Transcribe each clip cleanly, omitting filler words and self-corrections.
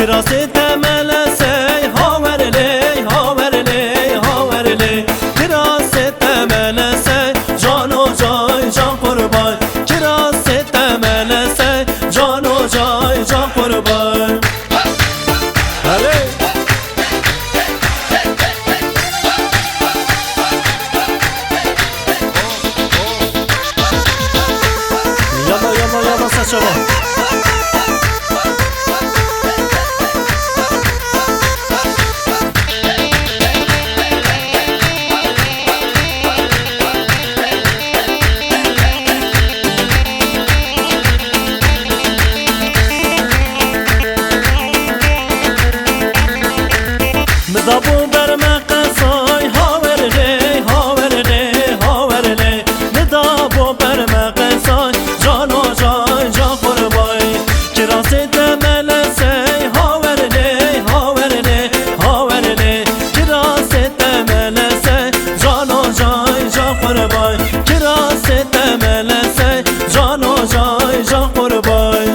کراسه تملسه هاورلی هاورلی هاورلی کراسه تملسه جان و جای جان قربان کراسه تملسه جان و جای جان قربان یالا یالا یالا سچما مدابو بر مقصای هاورلی هاورلی هاورلی مدابو بر مقصای جان و جای جان قربای کراسه تملسه هاورلی هاورلی هاورلی کراسه تملسه جان و جای جان قربای کراسه تملسه جان و جای جان قربای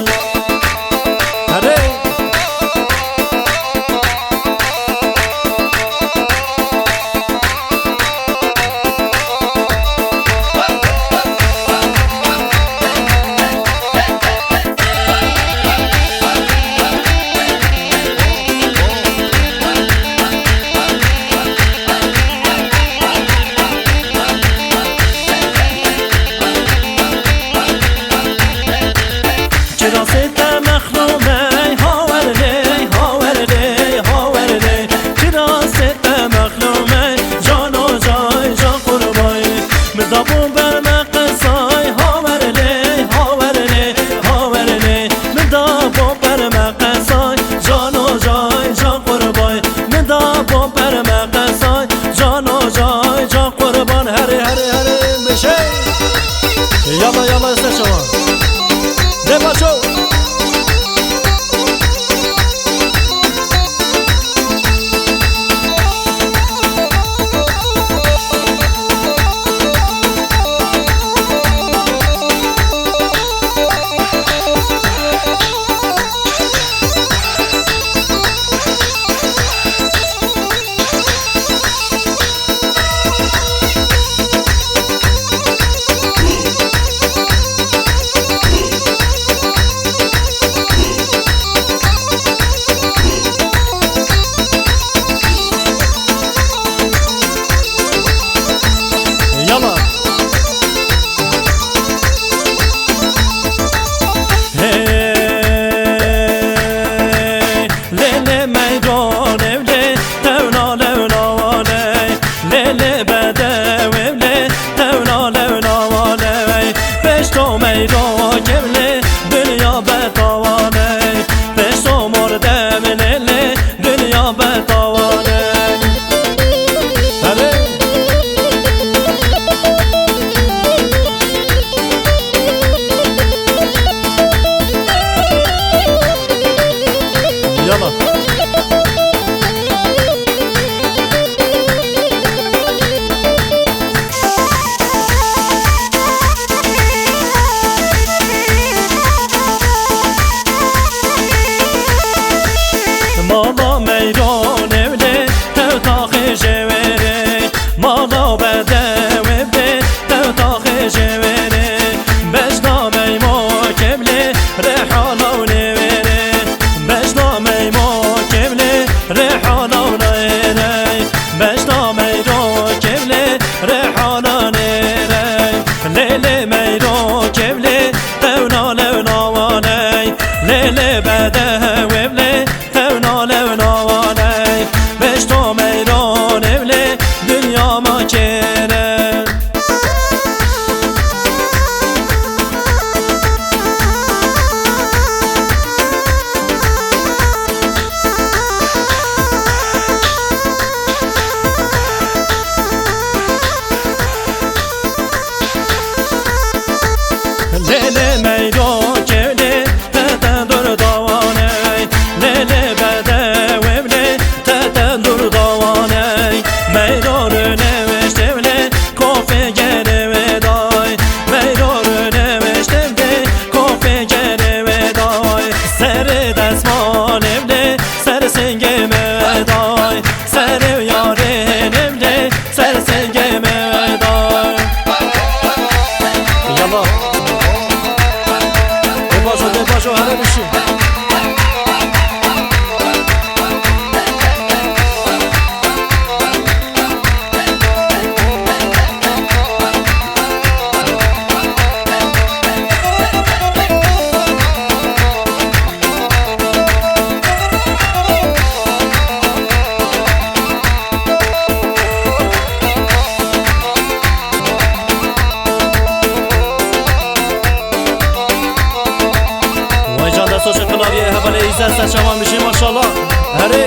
هره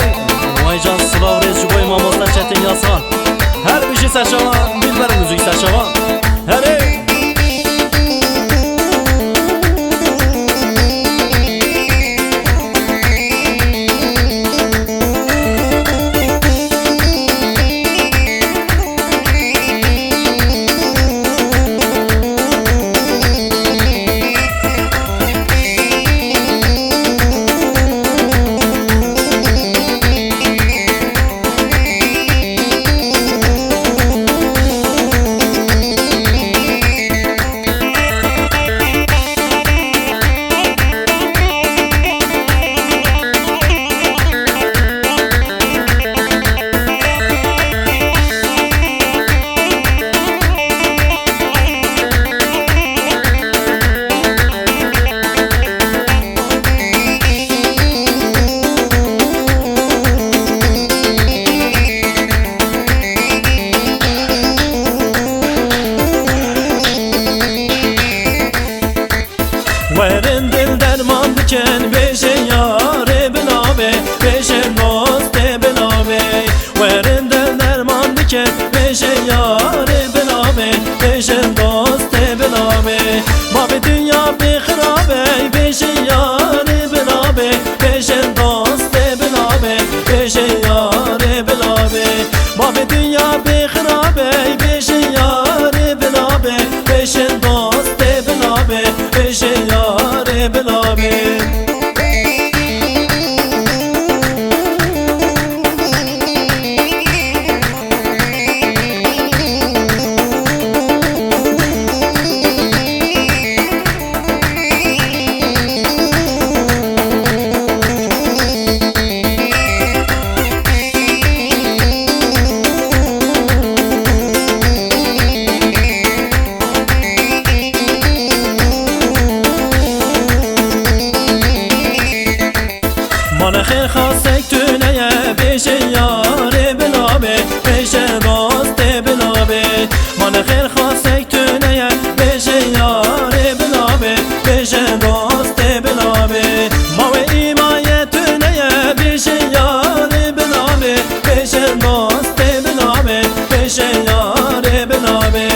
وای جان سلاو ریز جوی ما مستر چتین یاسان هر بیشی سشوان بیل بر موزیک سشوان هره ورن دل درمان بکن بشه یاره بنابه بشه دوست بنابه ورن دل درمان بکن بشه یاره بنابه بشه دوست بنابه ما به دنیا بخرابه بشه یاره بنابه بشه دوست بنابه بشه یاره بنابه ما به دنیا بخرابه بشه یاره بنابه بشه دوست بنابه بشه یاره بنابه من خیر خواستک تو نیه بشه یاره بنابه بشه دوست بنابه من خیر خواستک تو نیه بشه یاره بنابه بشه دوست بنابه ما و ایمای تو نیه بشه یاره بنابه بشه دوست بنابه بشه یاره بنابه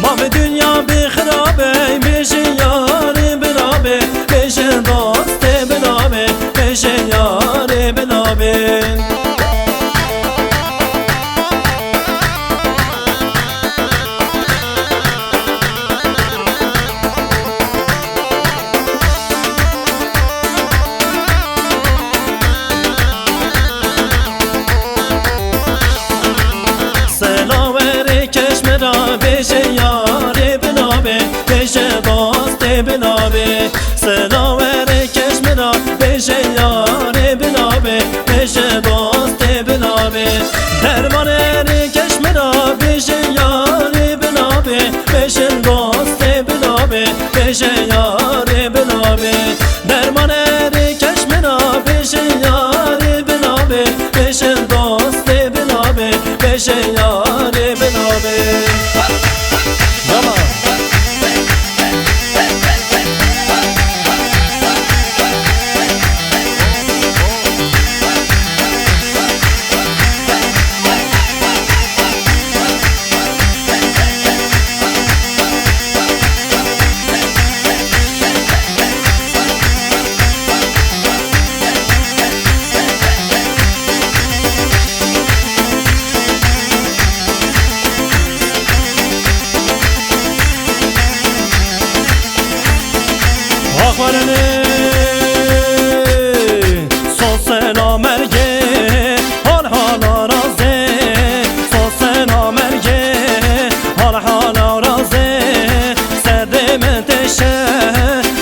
ما به دنیا بخرابه بشه یاره بنابه بشه دوست بنابه بشه یاره بنابه سلاوری کشمرا بشه یاره بنابه بشه دوست بنابه سلاوری کشمرا بشه یاره بنابه بشه دوست بنابه درمان کشمرا بشه یاره بنابه بشه دوست بنابه بشه یاره بنابه درمان کشمرا بشه یاره بنابه بشه دوست بنابه بشه یاره بنابه آخرنه سوسنا مرگه حال حالا رازه سوسنا مرگه حال حالا رازه سرد من تشه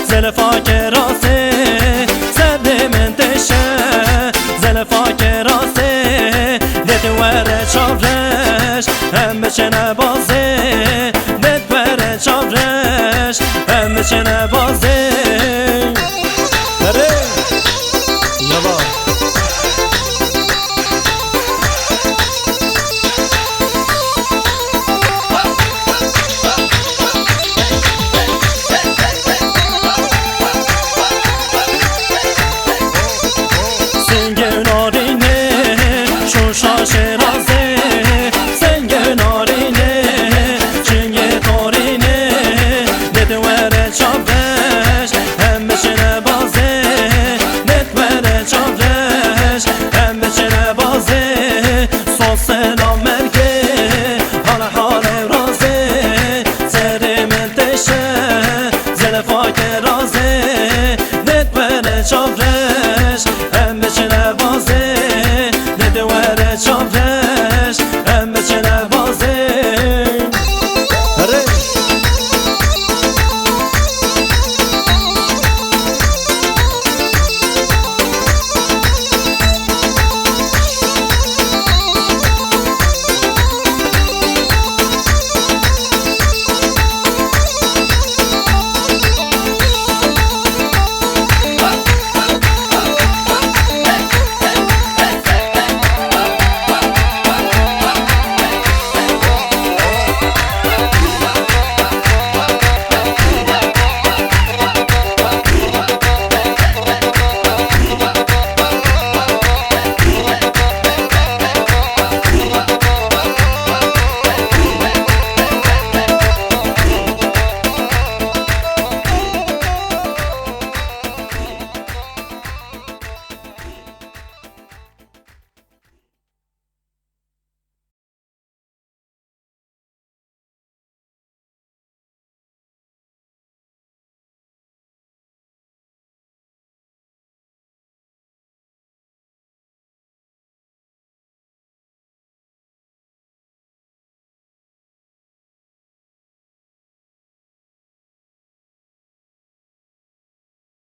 زلفاک راسه سرد من تشه زلفاک راسه دیت ور چاورش هم بچنه بازه